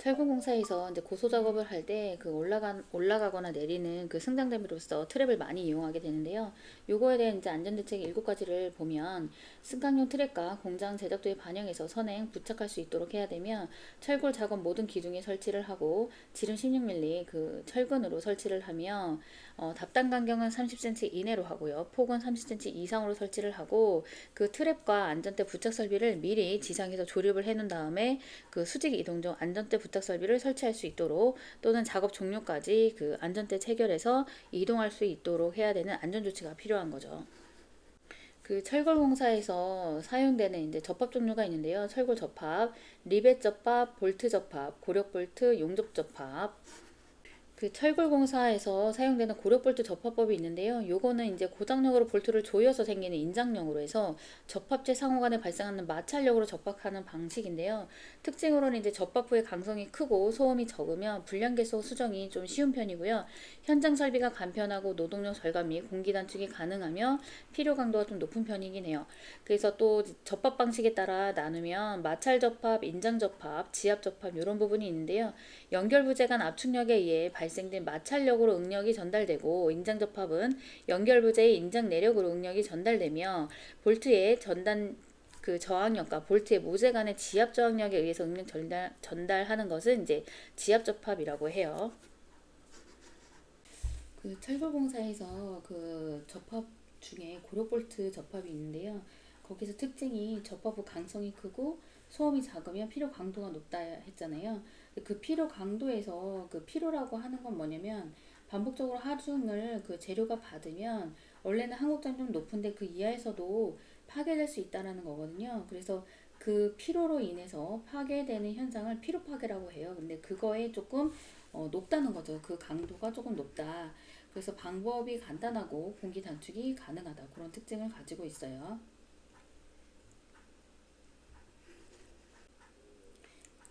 철근공사에서 이제 고소 작업을 할 때 그 올라가거나 내리는 그 승강 대비로서 트랩을 많이 이용하게 되는데요. 요거에 대한 이제 안전대책 7가지를 보면 승강용 트랩과 공장 제작도에 반영해서 선행 부착할 수 있도록 해야 되며, 철골 작업 모든 기둥에 설치를 하고 지름 16mm 그 철근으로 설치를 하며, 답단 간격은 30cm 이내로 하고요. 폭은 30cm 이상으로 설치를 하고, 그 트랩과 안전대 부착 설비를 미리 지상에서 조립을 해 놓은 다음에 그 수직 이동용 안전대 부착 설비를 설치할 수 있도록, 또는 작업 종료까지 그 안전대 체결해서 이동할 수 있도록 해야 되는 안전 조치가 필요한 거죠. 그 철골 공사에서 사용되는 이제 접합 종류가 있는데요. 철골 접합, 리벳 접합, 볼트 접합, 고력 볼트, 용접 접합. 그 철골공사에서 사용되는 고력볼트 접합법이 있는데요. 요거는 이제 고장력으로 볼트를 조여서 생기는 인장력으로 해서 접합재 상호 간에 발생하는 마찰력으로 접합하는 방식인데요. 특징으로는 이제 접합 후에 강성이 크고 소음이 적으면 불량계속 수정이 좀 쉬운 편이고요. 현장 설비가 간편하고 노동력 절감 및 공기 단축이 가능하며 필요 강도가 좀 높은 편이긴 해요. 그래서 또 접합 방식에 따라 나누면 마찰 접합, 인장 접합, 지압 접합 이런 부분이 있는데요. 연결부재 간 압축력에 의해 발생된 마찰력으로 응력이 전달되고, 인장접합은 연결부재의 인장 내력으로 응력이 전달되며, 볼트의 전단 그 저항력과 볼트의 모재 간의 지압 저항력에 의해서 응력 전달하는 것은 이제 지압접합이라고 해요. 그 철골공사에서 그 접합 중에 고력볼트 접합이 있는데요. 거기서 특징이 접합 후 강성이 크고 소음이 작으면 필요 강도가 높다 했잖아요. 그 필요 강도에서 그 필요라고 하는 건 뭐냐면, 반복적으로 하중을 그 재료가 받으면 원래는 항곡점이 좀 높은데 그 이하에서도 파괴될 수 있다라는 거거든요. 그래서 그 피로로 인해서 파괴되는 현상을 피로 파괴라고 해요. 근데 그거에 조금 높다는 거죠. 그 강도가 조금 높다. 그래서 방법이 간단하고 공기 단축이 가능하다. 그런 특징을 가지고 있어요.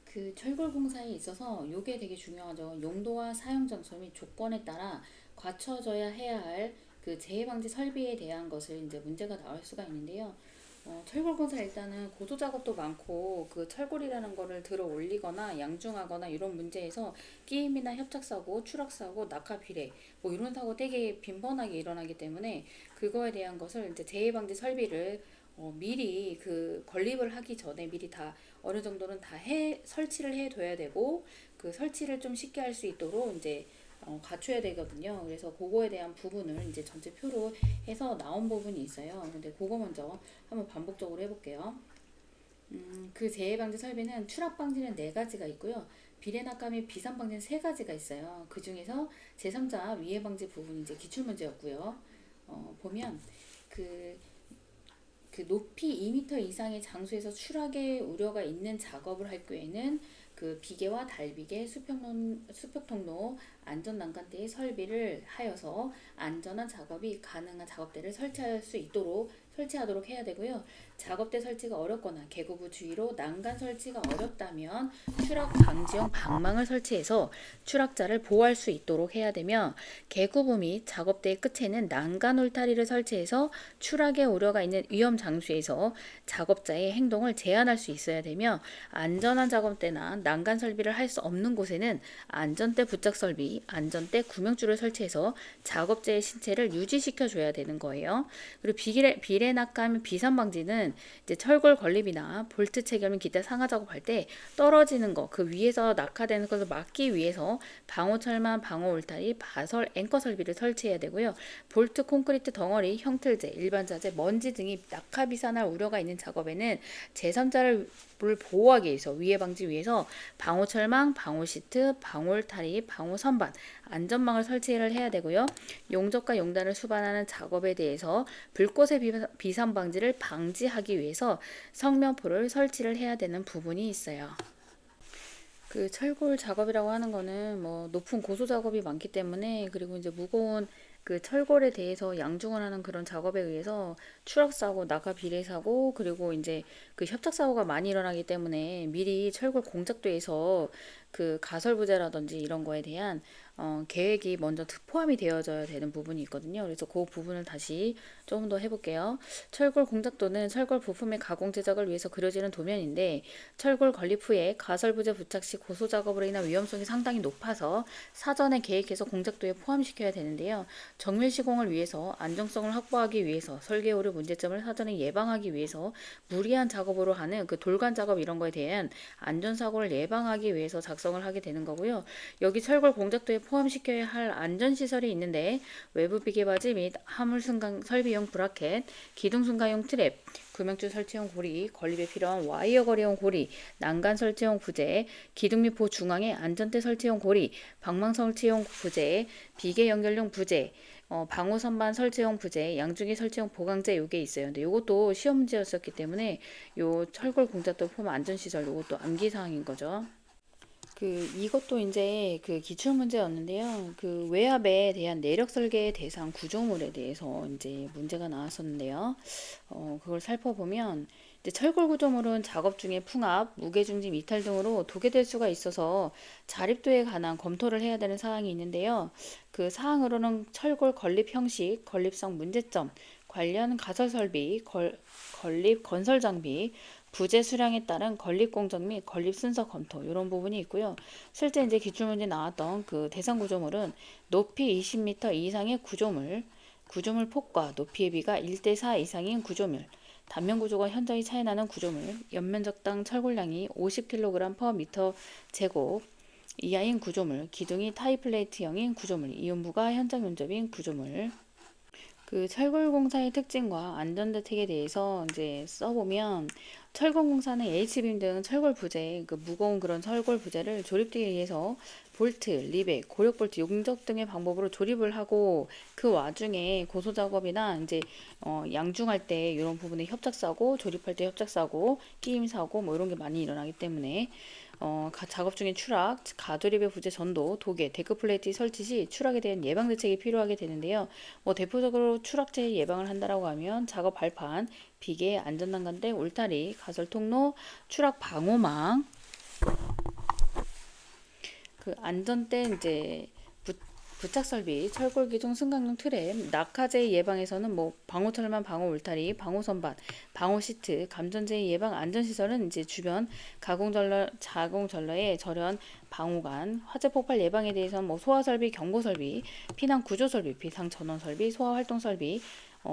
그 철골 공사에 있어서 요게 되게 중요하죠. 용도와 사용 장소 및 조건에 따라 갖춰져야 해야 할 그 재해 방지 설비에 대한 것을 이제 문제가 나올 수가 있는데요. 철골 공사 일단은 고도 작업도 많고, 그 철골이라는 거를 들어 올리거나 양중하거나 이런 문제에서 끼임이나 협착사고, 추락사고, 낙하 비례 뭐 이런 사고 되게 빈번하게 일어나기 때문에, 그거에 대한 것을 이제 재해 방지 설비를 미리 그 건립을 하기 전에 미리 다 어느 정도는 다 설치를 해둬야 되고, 그 설치를 좀 쉽게 할 수 있도록 이제 갖춰야 되거든요. 그래서 그거에 대한 부분을 이제 전체 표로 해서 나온 부분이 있어요. 근데 그거 먼저 한번 반복적으로 해볼게요. 그 재해 방지 설비는 추락 방지는 4가지가 있고요. 비례 낙하 및 비산 방지는 3가지가 있어요. 그 중에서 제3자 위해 방지 부분이 이제 기출 문제였고요. 보면 그 높이 2m 이상의 장소에서 추락의 우려가 있는 작업을 할 경우에는 그 비계와 달비계, 수평 통로, 안전 난간대의 설비를 하여서 안전한 작업이 가능한 작업대를 설치하도록 해야 되고요. 작업대 설치가 어렵거나 계곡부 주위로 난간 설치가 어렵다면 추락 방지용 방망을 설치해서 추락자를 보호할 수 있도록 해야 되며, 계곡부 및 작업대의 끝에는 난간 울타리를 설치해서 추락의 우려가 있는 위험 장소에서 작업자의 행동을 제한할 수 있어야 되며, 안전한 작업대나 난간 설비를 할 수 없는 곳에는 안전대 부착 설비, 안전대 구명줄을 설치해서 작업자의 신체를 유지시켜 줘야 되는 거예요. 그리고 비례 낙하면 비산 방지는 이제 철골 건립이나 볼트 체결 및 기타 상하 작업할 때 떨어지는 거, 그 위에서 낙하되는 것을 막기 위해서 방호 철망, 방호 울타리, 바설, 앵커 설비를 설치해야 되고요. 볼트, 콘크리트 덩어리, 형틀재, 일반 자재, 먼지 등이 낙하 비산할 우려가 있는 작업에는 제3자를 보호하기 위해서, 위해 방지 위해서 방호 철망, 방호 시트, 방호 울타리, 방호 선반, 안전망을 설치를 해야 되고요. 용접과 용단을 수반하는 작업에 대해서 불꽃의 비산 방지를 방지하기 위해서 성면포를 설치를 해야 되는 부분이 있어요. 그 철골 작업이라고 하는 거는 뭐 높은 고소 작업이 많기 때문에, 그리고 이제 무거운 그 철골에 대해서 양중을 하는 그런 작업에 의해서 추락 사고, 낙하 비례 사고, 그리고 이제 그 협착 사고가 많이 일어나기 때문에 미리 철골 공작도에서 그 가설 부재라든지 이런 거에 대한 계획이 먼저 포함이 되어져야 되는 부분이 있거든요. 그래서 그 부분을 다시 조금 더 해볼게요. 철골 공작도는 철골 부품의 가공 제작을 위해서 그려지는 도면인데 철골 건립 후에 가설 부재 부착 시 고소 작업으로 인한 위험성이 상당히 높아서 사전에 계획해서 공작도에 포함시켜야 되는데요. 정밀 시공을 위해서 안정성을 확보하기 위해서 설계 오류 문제점을 사전에 예방하기 위해서 무리한 작업으로 하는 그 돌관 작업 이런 거에 대한 안전사고를 예방하기 위해서 작성을 하게 되는 거고요. 여기 철골 공작도에 포함시켜야 할 안전시설이 있는데 외부 비계바지 및 화물 승강 설비용 브라켓, 기둥 승강용 트랩, 구명줄 설치용 고리, 건립에 필요한 와이어 거리용 고리, 난간 설치용 부재, 기둥 및 보 중앙에 안전대 설치용 고리, 방망 설치용 부재, 비계 연결용 부재, 방호 선반 설치용 부재, 양중기 설치용 보강제 요게 있어요. 근데 요것도 시험 문제였었기 때문에 요 철골 공작도 포함 안전시설 요것도 암기 사항인 거죠. 이것도 이제 그 기출 문제였는데요. 그 외압에 대한 내력 설계 대상 구조물에 대해서 이제 문제가 나왔었는데요. 그걸 살펴보면 이제 철골 구조물은 작업 중에 풍압, 무게중심 이탈 등으로 도개될 수가 있어서 자립도에 관한 검토를 해야 되는 사항이 있는데요. 그 사항으로는 철골 건립 형식, 건립성 문제점, 관련 가설 설비, 건립 건설 장비, 부재 수량에 따른 건립 공정 및 건립 순서 검토 이런 부분이 있고요. 실제 이제 기출문제 나왔던 그 대상 구조물은 높이 20m 이상의 구조물 폭과 높이의 비가 1대4 이상인 구조물, 단면 구조가 현저히 차이 나는 구조물, 연면적당 철골량이 50kg per 미터 제곱 이하인 구조물, 기둥이 타이플레이트형인 구조물, 이온부가 현장 면접인 구조물. 그 철골공사의 특징과 안전대책에 대해서 이제 써보면 철골공사는 H빔 등 철골 부재, 그 무거운 그런 철골 부재를 조립되기 위해서 볼트, 리벳, 고력볼트, 용접 등의 방법으로 조립을 하고 그 와중에 고소 작업이나 이제 양중할 때 이런 부분에 협착사고, 조립할 때 협착사고, 끼임 사고 뭐 이런 게 많이 일어나기 때문에 작업 중인 추락, 가조립의 부재 전도, 도개, 데크 플레이트 설치 시 추락에 대한 예방 대책이 필요하게 되는데요. 뭐 대표적으로 추락재 예방을 한다라고 하면 작업 발판, 비계, 안전난간대, 울타리, 가설 통로, 추락 방호망, 그 안전대 이제 부착 설비, 철골 기둥 승강용 트램, 낙하재 예방에서는 뭐 방호철만, 방호 울타리, 방호 선반, 방호 시트, 감전재 예방 안전시설은 이제 주변 자공 전로의 절연 방호관, 화재 폭발 예방에 대해서는 뭐 소화 설비, 경보 설비, 피난 구조 설비, 비상 전원 설비, 소화 활동 설비,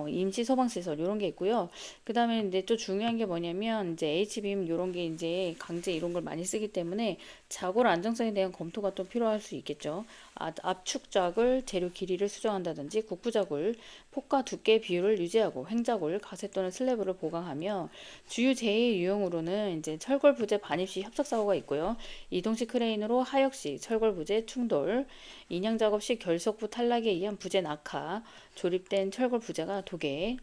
임시 소방시설 이런 게 있고요. 그 다음에 이제 또 중요한 게 뭐냐면 이제 H빔 이런 게 이제 강제 이런 걸 많이 쓰기 때문에 자골 안정성에 대한 검토가 또 필요할 수 있겠죠. 압축자굴 재료 길이를 수정한다든지 국부자굴 폭과 두께 비율을 유지하고 횡자굴 가세 또는 슬래브를 보강하며 주요 제의 유형으로는 이제 철골 부재 반입 시 협착 사고가 있고요. 이동식 크레인으로 하역 시 철골 부재 충돌, 인양 작업 시 결석부 탈락에 의한 부재 낙하, 조립된 철골 부재가 도개,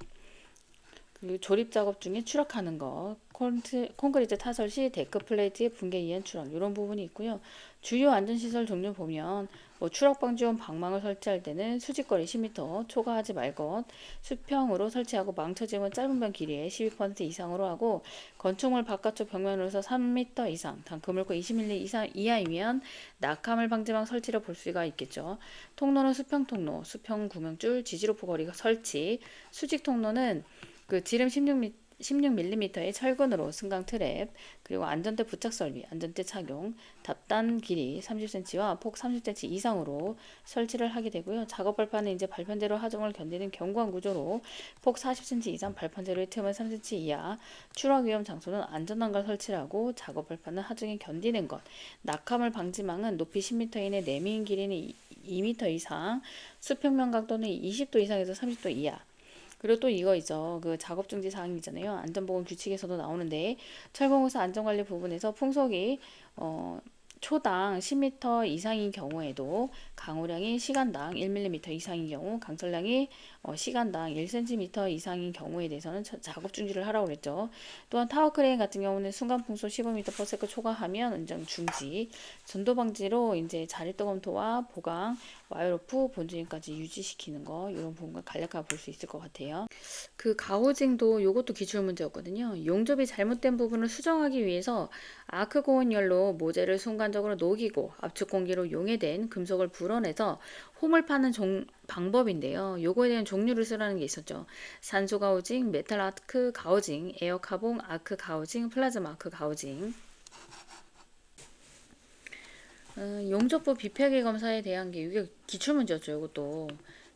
그리고 조립 작업 중에 추락하는 것, 콘크리트 타설 시 데크 플레이트의 붕괴에 의한 추락 이런 부분이 있고요. 주요 안전시설 종류 보면 뭐 추락 방지용 방망을 설치할 때는 수직거리 10m 초과하지 말 것, 수평으로 설치하고 망쳐짐은 짧은 변 길이의 12% 이상으로 하고 건축물 바깥쪽 벽면으로서 3m 이상, 단 그물고 20mm 이상 이하이면 낙하물 방지망 설치를 볼 수가 있겠죠. 통로는 수평 통로, 수평 구명줄, 지지로프 거리 설치, 수직 통로는 그 지름 16mm의 철근으로 승강 트랩, 그리고 안전대 부착 설비, 안전대 착용, 답단 길이 30cm와 폭 30cm 이상으로 설치를 하게 되고요. 작업 발판은 이제 발판재로 하중을 견디는 견고한 구조로 폭 40cm 이상 발판재로의 틈은 3cm 이하, 추락 위험 장소는 안전난간 설치를 하고 작업 발판은 하중에 견디는 것, 낙하물 방지망은 높이 10m 이내 내민 길이는 2m 이상, 수평면 각도는 20도 이상에서 30도 이하, 그리고 또 이거 있죠. 그 작업 중지 사항이잖아요. 안전보건 규칙에서도 나오는데 철공사 안전관리 부분에서 풍속이 초당 10m 이상인 경우에도 강우량이 시간당 1mm 이상인 경우, 강철량이 시간당 1cm 이상인 경우에 대해서는 작업 중지를 하라고 그랬죠. 또한 타워 크레인 같은 경우는 순간 풍속 15m/s 초과하면 운전 중지, 전도 방지로 이제 자립도 검토와 보강, 와이어로프 본주행까지 유지시키는 거 이런 부분을 간략하게 볼 수 있을 것 같아요. 그 가호징도 요것도 기출 문제였거든요. 용접이 잘못된 부분을 수정하기 위해서 아크 고온열로 모재를 순간 순간적으로 녹이고 압축 공기로 용해된 금속을 불어내서 홈을 파는 방법인데요. 요거에 대한 종류를 쓰라는 게 있었죠. 산소 가우징, 메탈 아크 가우징, 에어 카본 아크 가우징, 플라즈마 아크 가우징. 용접부 비파괴 검사에 대한 게 이게 기출문제였죠. 이것도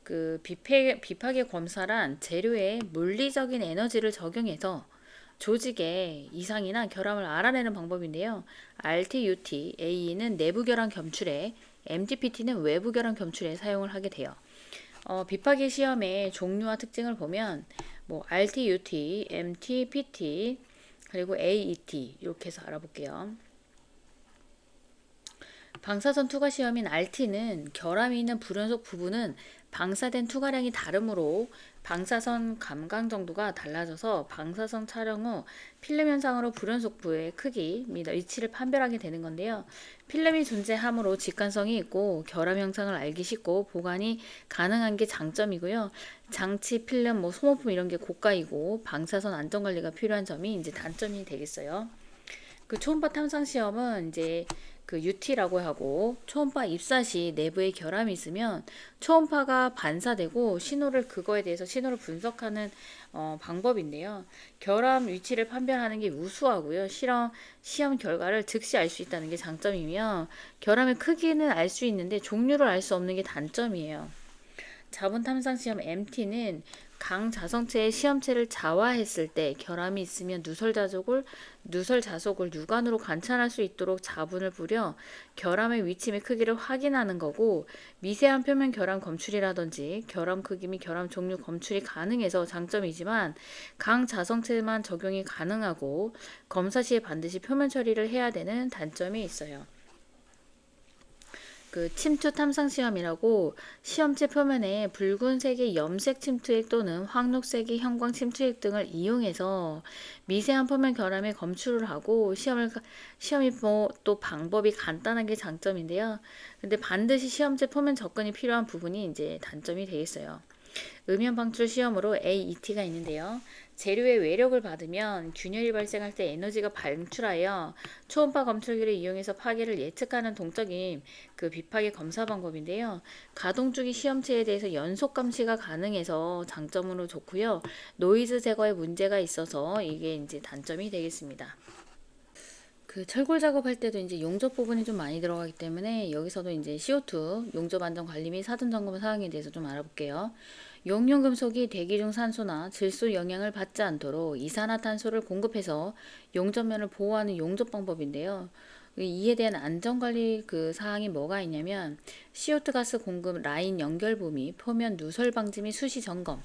그 비파괴 검사란 재료에 물리적인 에너지를 적용해서 조직의 이상이나 결함을 알아내는 방법인데요. RTUT, AE는 내부 결함 검출에, MTPT는 외부 결함 검출에 사용을 하게 돼요. 비파괴 시험의 종류와 특징을 보면 뭐 RTUT, MTPT, 그리고 AET 이렇게 해서 알아볼게요. 방사선 투과 시험인 RT는 결함이 있는 불연속 부분은 방사된 투과량이 다르므로 방사선 감강 정도가 달라져서 방사선 촬영 후 필름 현상으로 불연속부의 크기 및 위치를 판별하게 되는 건데요. 필름이 존재하므로 직관성이 있고 결함 형상을 알기 쉽고 보관이 가능한 게 장점이고요. 장치, 필름, 소모품 이런 게 고가이고 방사선 안전관리가 필요한 점이 이제 단점이 되겠어요. 그 초음파 탐상 시험은 이제 그 UT라고 하고 초음파 입사 시 내부에 결함이 있으면 초음파가 반사되고 그거에 대해서 신호를 분석하는 방법인데요. 결함 위치를 판별하는 게 우수하고요. 시험 결과를 즉시 알 수 있다는 게 장점이며 결함의 크기는 알 수 있는데 종류를 알 수 없는 게 단점이에요. 자본 탐상 시험 MT는 강 자성체의 시험체를 자화했을 때 결함이 있으면 누설 자속을 육안으로 관찰할 수 있도록 자분을 부려 결함의 위치 및 크기를 확인하는 거고, 미세한 표면 결함 검출이라든지 결함 크기 및 결함 종류 검출이 가능해서 장점이지만 강 자성체만 적용이 가능하고 검사 시에 반드시 표면 처리를 해야 되는 단점이 있어요. 그 침투 탐상 시험이라고 시험체 표면에 붉은색의 염색 침투액 또는 황록색의 형광 침투액 등을 이용해서 미세한 표면 결함에 검출을 하고 시험이 또 방법이 간단한 게 장점인데요. 근데 반드시 시험체 표면 접근이 필요한 부분이 이제 단점이 되겠어요. 음연 방출 시험으로 AET가 있는데요. 재료의 외력을 받으면 균열이 발생할 때 에너지가 방출하여 초음파 검출기를 이용해서 파괴를 예측하는 동적인 그 비파괴 검사 방법인데요. 가동 주기 시험체에 대해서 연속 감시가 가능해서 장점으로 좋고요. 노이즈 제거에 문제가 있어서 이게 이제 단점이 되겠습니다. 그 철골 작업할 때도 이제 용접 부분이 좀 많이 들어가기 때문에 여기서도 이제 CO2 용접 안전 관리 및 사전 점검 사항에 대해서 좀 알아볼게요. 용융 금속이 대기 중 산소나 질소 영향을 받지 않도록 이산화탄소를 공급해서 용접면을 보호하는 용접 방법인데요. 이에 대한 안전관리 그 사항이 뭐가 있냐면 CO2 가스 공급 라인 연결부 및 표면 누설 방지 및 수시 점검,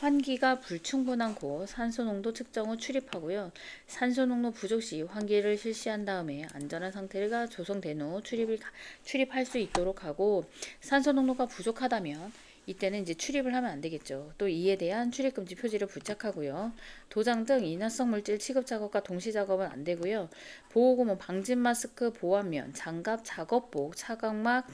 환기가 불충분한 곳 산소 농도 측정 후 출입하고요. 산소 농도 부족 시 환기를 실시한 다음에 안전한 상태가 조성된 후 출입할 수 있도록 하고, 산소 농도가 부족하다면 이때는 이제 출입을 하면 안 되겠죠. 또 이에 대한 출입금지 표지를 부착하고요. 도장 등 인화성 물질 취급 작업과 동시 작업은 안 되고요. 보호구멍, 방진 마스크, 보안면, 장갑, 작업복, 차각막,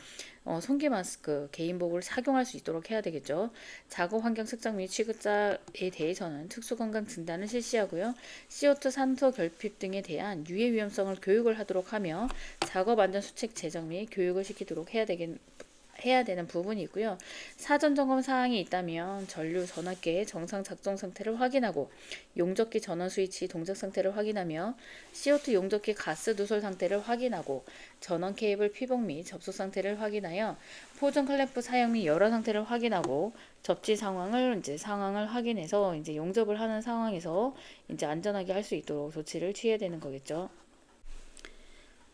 손기 마스크, 개인복을 착용할 수 있도록 해야 되겠죠. 작업 환경 측정 및 취급자에 대해서는 특수건강 진단을 실시하고요. CO2 산소 결핍 등에 대한 유해 위험성을 교육을 하도록 하며 작업 안전 수칙 제정 및 교육을 시키도록 해야 되는 부분이 있고요. 사전 점검 사항이 있다면 전류 전압계의 정상 작동 상태를 확인하고 용접기 전원 스위치 동작 상태를 확인하며 CO2 용접기 가스 누설 상태를 확인하고 전원 케이블 피복 및 접속 상태를 확인하여 포전 클램프 사용 및 열화 상태를 확인하고 접지 상황을 확인해서 이제 용접을 하는 상황에서 이제 안전하게 할 수 있도록 조치를 취해야 되는 거겠죠.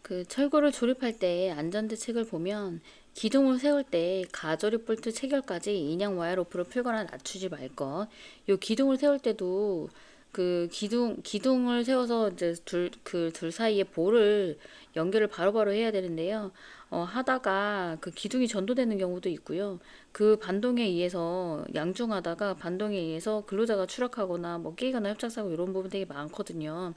그 철골을 조립할 때 안전대책을 보면 기둥을 세울 때 가조립 볼트 체결까지 인양 와이어 로프를 풀거나 낮추지 말 것. 요 기둥을 세울 때도 그 기둥을 세워서 이제 둘 사이에 볼을 연결을 바로바로 해야 되는데요. 하다가 그 기둥이 전도되는 경우도 있고요. 그 반동에 의해서 양중하다가 반동에 의해서 근로자가 추락하거나 끼거나 협착사고 이런 부분 되게 많거든요.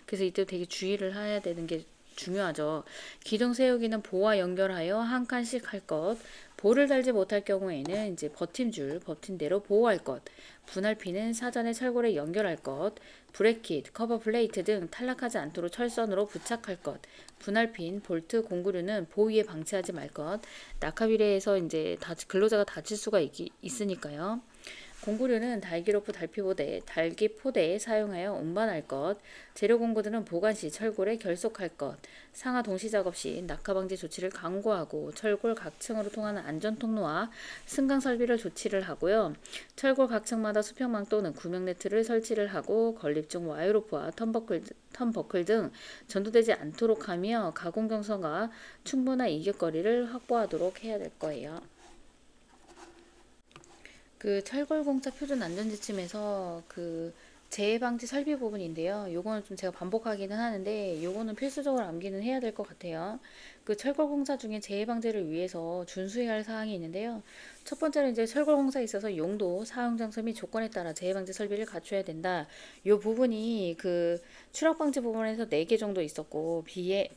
그래서 이때 되게 주의를 해야 되는 게 중요하죠. 기둥 세우기는 보와 연결하여 한 칸씩 할 것. 볼을 달지 못할 경우에는 이제 버팀줄, 버틴대로 보호할 것, 분할핀은 사전에 철골에 연결할 것, 브래킷, 커버 플레이트 등 탈락하지 않도록 철선으로 부착할 것, 분할핀, 볼트, 공구류는 보위에 방치하지 말 것, 낙하비례에서 이제 근로자가 다칠 수가 있으니까요. 공구류는 달기로프 달피보대, 달기포대에 사용하여 운반할 것, 재료 공구들은 보관 시 철골에 결속할 것, 상하 동시 작업 시 낙하 방지 조치를 강구하고 철골 각 층으로 통하는 안전 통로와 승강 설비를 조치를 하고요. 철골 각 층마다 수평망 또는 구명 네트를 설치를 하고 건립중 와이로프와 턴버클 등 전도되지 않도록 하며 가공 경선과 충분한 이격거리를 확보하도록 해야 될 거예요. 그 철골공사 표준 안전지침에서 그 재해방지 설비 부분인데요. 요거는 좀 제가 반복하기는 하는데 요거는 필수적으로 암기는 해야 될 것 같아요. 그 철골공사 중에 재해방지를 위해서 준수해야 할 사항이 있는데요. 첫 번째는 이제 철골공사에 있어서 용도, 사용장소 및 조건에 따라 재해방지 설비를 갖춰야 된다. 요 부분이 그 추락방지 부분에서 4개 정도 있었고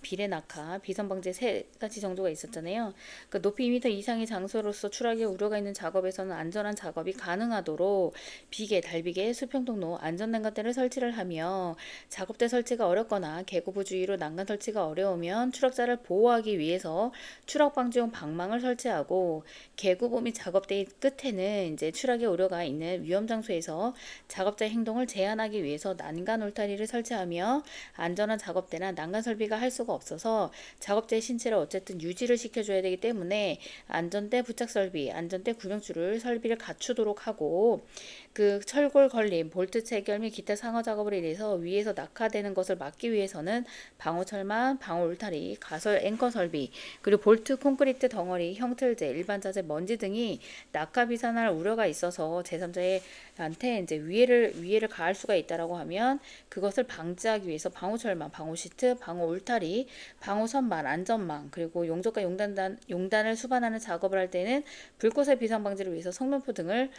비례낙하, 비선방지 3가지 정도가 있었잖아요. 그 높이 2m 이상의 장소로서 추락의 우려가 있는 작업에서는 안전한 작업이 가능하도록 비계, 달비계, 수평통로, 안전난간대를 설치를 하며 작업대 설치가 어렵거나 계고부 주위로 난간 설치가 어려우면 추락자를 보호하기 위해서 추락방지용 방망을 설치하고 계고부 및 작업대의 끝에는 이제 추락의 우려가 있는 위험 장소에서 작업자의 행동을 제한하기 위해서 난간 울타리를 설치하며 안전한 작업대나 난간 설비가 할 수가 없어서 작업자의 신체를 어쨌든 유지를 시켜줘야 되기 때문에 안전대 부착 설비, 안전대 구명줄을 설비를 갖추도록 하고 그 철골 걸림, 볼트 체결 및 기타 상하 작업을 인해서 위에서 낙하되는 것을 막기 위해서는 방호 철망, 방호 울타리, 가설 앵커 설비, 그리고 볼트, 콘크리트 덩어리, 형틀제, 일반 자재, 먼지 등이 낙하 비산할 우려가 있어서 제3자한테 이제 위해를 가할 수가 있다라고 하면 그것을 방지하기 위해서 방호 철망, 방호 시트, 방호 울타리, 방호 선반, 안전망, 그리고 용접과 용단을 수반하는 작업을 할 때는 불꽃의 비상 방지를 위해서 성면포 등을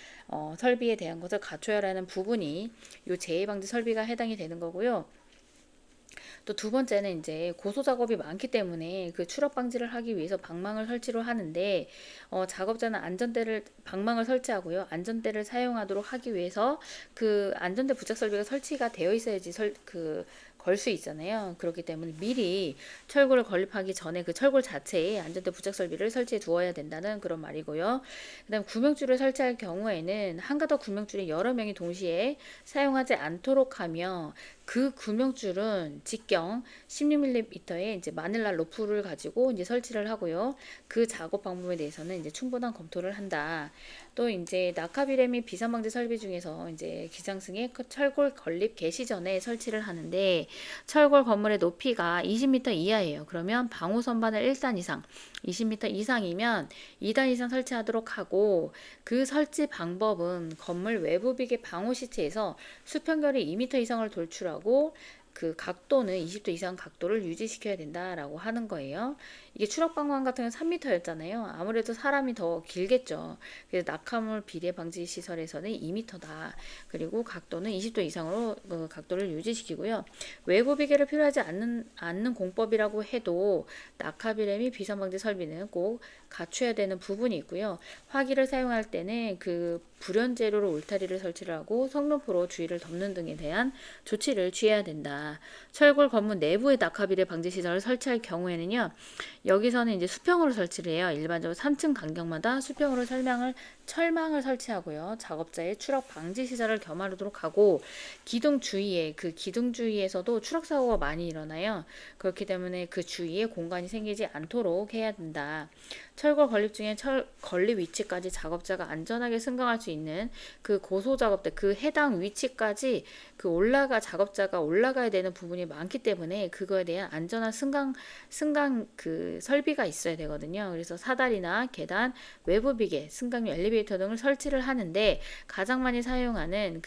설비에 대한 것을 갖춰야 하는 부분이 이 재해방지 설비가 해당이 되는 거고요. 또 두 번째는 이제 고소 작업이 많기 때문에 그 추락 방지를 하기 위해서 방망을 설치를 하는데 작업자는 방망을 설치하고요. 안전대를 사용하도록 하기 위해서 그 안전대 부착 설비가 설치가 되어 있어야지 걸 수 있잖아요. 그렇기 때문에 미리 철골을 건립하기 전에 그 철골 자체에 안전대 부착 설비를 설치해 두어야 된다는 그런 말이고요. 그 다음 구명줄을 설치할 경우에는 한가닥 구명줄이 여러 명이 동시에 사용하지 않도록 하며 그 구명줄은 직경 16mm의 이제 마닐라 로프를 가지고 이제 설치를 하고요. 그 작업 방법에 대해서는 이제 충분한 검토를 한다. 또 이제 낙하비례 및 비산방지 설비 중에서 이제 기장승에 철골 건립 개시 전에 설치를 하는데 철골 건물의 높이가 20m 이하예요. 그러면 방호 선반을 1단 이상, 20m 이상이면 2단 이상 설치하도록 하고 그 설치 방법은 건물 외부 비계 방호 시트에서 수평결이 2m 이상을 돌출하고 그 각도는 20도 이상 각도를 유지시켜야 된다라고 하는 거예요. 이게 추락방광 같은 경우는 3m였잖아요. 아무래도 사람이 더 길겠죠. 그래서 낙하물 비례 방지 시설에서는 2m다. 그리고 각도는 20도 이상으로 각도를 유지시키고요. 외부 비계를 필요하지 않는 공법이라고 해도 낙하 비례 및 비산 방지 설비는 꼭 갖춰야 되는 부분이 있고요. 화기를 사용할 때는 그 불연 재료로 울타리를 설치를 하고 성면포로 주위를 덮는 등에 대한 조치를 취해야 된다. 철골 건물 내부에 낙하 비례 방지 시설을 설치할 경우에는요. 여기서는 이제 수평으로 설치를 해요. 일반적으로 3층 간격마다 수평으로 철망을 설치하고요. 작업자의 추락 방지 시설을 겸하도록 하고 기둥 주위에서도 추락 사고가 많이 일어나요. 그렇기 때문에 그 주위에 공간이 생기지 않도록 해야 된다. 철골 건립 중에 건립 위치까지 작업자가 안전하게 승강할 수 있는 그 고소 작업대 그 해당 위치까지 작업자가 올라가야 되는 부분이 많기 때문에 그거에 대한 안전한 승강 그 설비가 있어야 되거든요. 그래서 사다리나 계단, 외부 비계, 승강용 엘리베이터 등을 설치를 하는데 가장 많이 사용하는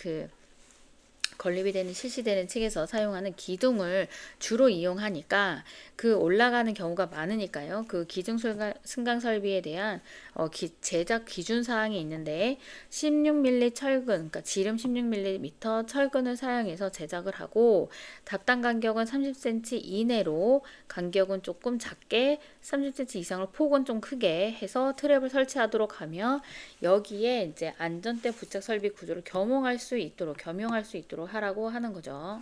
건립이 되는 실시되는 층에서 사용하는 기둥을 주로 이용하니까 그 올라가는 경우가 많으니까요. 그 기둥 승강 설비에 대한 제작 기준 사항이 있는데 16mm 철근, 그러니까 지름 16mm 철근을 사용해서 제작을 하고 답단 간격은 30cm 이내로 간격은 조금 작게 30cm 이상을 폭은 좀 크게 해서 트랩을 설치하도록 하며 여기에 이제 안전대 부착 설비 구조를 겸용할 수 있도록 하라고 하는 거죠.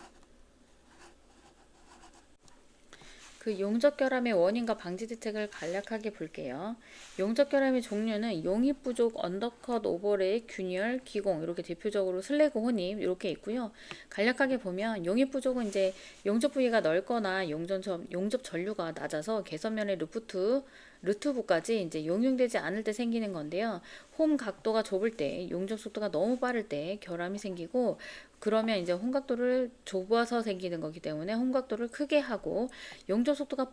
그 용접 결함의 원인과 방지 대책을 간략하게 볼게요. 용접 결함의 종류는 용입 부족, 언더컷, 오버레이, 균열, 기공 이렇게 대표적으로 슬래그 혼입 이렇게 있고요. 간략하게 보면 용입 부족은 이제 용접 부위가 넓거나 용접 전류가 낮아서 개선면의 루트부까지 이제 용융되지 않을 때 생기는 건데요. 홈 각도가 좁을 때, 용접 속도가 너무 빠를 때 결함이 생기고 그러면 이제 홈각도를 좁아서 생기는 거기 때문에 홈각도를 크게 하고 용접 속도가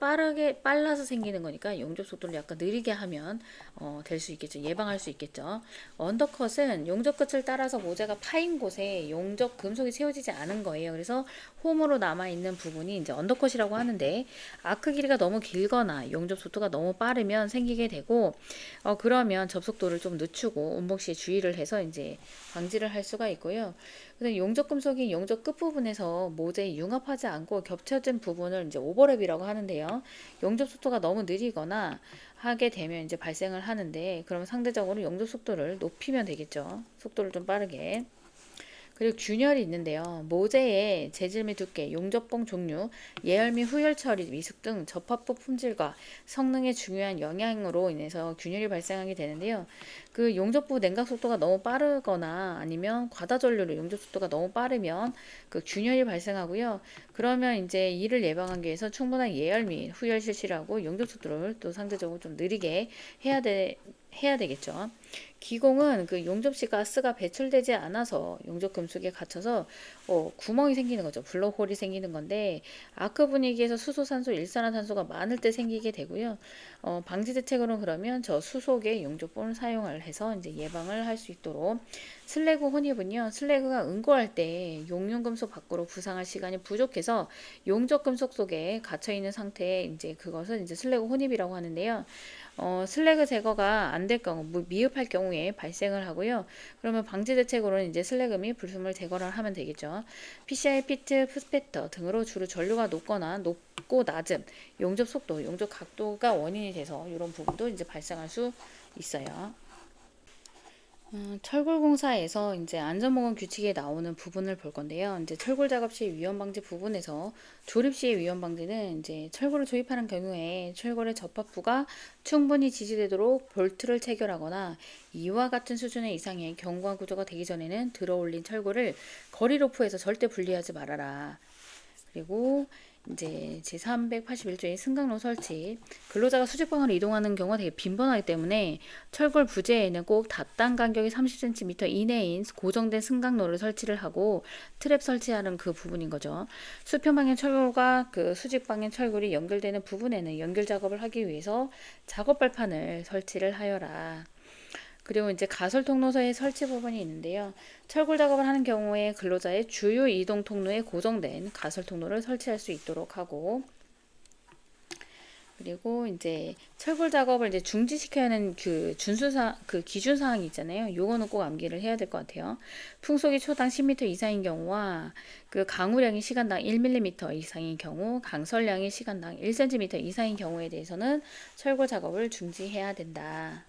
빨라서 생기는 거니까 용접 속도를 약간 느리게 하면 될 수 있겠죠. 예방할 수 있겠죠. 언더컷은 용접 끝을 따라서 모재가 파인 곳에 용접 금속이 세워지지 않은 거예요. 그래서 홈으로 남아 있는 부분이 이제 언더컷이라고 하는데 아크 길이가 너무 길거나 용접 속도가 너무 빠르면 생기게 되고 그러면 접속도를 좀 늦추고 운봉 시에 주의를 해서 이제 방지를 할 수가 있고요. 근데 용접 금속이 용접 끝부분에서 모재에 융합하지 않고 겹쳐진 부분을 이제 오버랩이라고 하는데요. 용접 속도가 너무 느리거나 하게 되면 이제 발생을 하는데 그러면 상대적으로 용접 속도를 높이면 되겠죠. 속도를 좀 빠르게. 그리고 균열이 있는데요. 모재의 재질 및 두께, 용접봉 종류, 예열 및 후열 처리, 미숙 등 접합부 품질과 성능에 중요한 영향으로 인해서 균열이 발생하게 되는데요. 그 용접부 냉각 속도가 너무 빠르거나 아니면 과다 전류로 용접 속도가 너무 빠르면 그 균열이 발생하고요. 그러면 이제 이를 예방하기 위해서 충분한 예열 및 후열 실시를 하고 용접 속도를 또 상대적으로 좀 느리게 해야 되겠죠. 기공은 그 용접시 가스가 배출되지 않아서 용접 금속에 갇혀서 구멍이 생기는 거죠. 블로홀이 생기는 건데 아크 분위기에서 수소산소, 일산화탄소가 많을 때 생기게 되고요. 방지 대책으로는 그러면 저 수속의 용접본을 사용을 해서 이제 예방을 할 수 있도록 슬래그 혼입은요. 슬래그가 응고할 때 용융금속 밖으로 부상할 시간이 부족해서 용접 금속 속에 갇혀 있는 상태에 이제 그것을 이제 슬래그 혼입이라고 하는데요. 슬래그 제거가 안 될 경우, 미흡할 경우에 발생을 하고요. 그러면 방지 대책으로는 이제 슬래그 및 불순물 제거를 하면 되겠죠. PCI, 피트, 푸스페터 등으로 주로 전류가 높고 낮음, 용접 속도, 용접 각도가 원인이 돼서 이런 부분도 이제 발생할 수 있어요. 철골공사에서 이제 안전보건 규칙에 나오는 부분을 볼 건데요. 이제 철골 작업 시 위험 방지 부분에서 조립 시의 위험 방지는 이제 철골을 조립하는 경우에 철골의 접합부가 충분히 지지되도록 볼트를 체결하거나 이와 같은 수준의 이상의 견고한 구조가 되기 전에는 들어올린 철골을 거리 로프에서 절대 분리하지 말아라. 그리고 이제 제381조의 승강로 설치, 근로자가 수직방으로 이동하는 경우가 되게 빈번하기 때문에 철골 부재에는 꼭 닿단 간격이 30cm 이내인 고정된 승강로를 설치를 하고 트랩 설치하는 그 부분인 거죠. 수평 방향 철골과 그 수직 방향 철골이 연결되는 부분에는 연결 작업을 하기 위해서 작업 발판을 설치를 하여라. 그리고 이제 가설 통로서의 설치 부분이 있는데요. 철골 작업을 하는 경우에 근로자의 주요 이동 통로에 고정된 가설 통로를 설치할 수 있도록 하고, 그리고 이제 철골 작업을 이제 중지시켜야 하는 그 기준 사항이 있잖아요. 요거는 꼭 암기를 해야 될 것 같아요. 풍속이 초당 10m 이상인 경우와 그 강우량이 시간당 1mm 이상인 경우, 강설량이 시간당 1cm 이상인 경우에 대해서는 철골 작업을 중지해야 된다.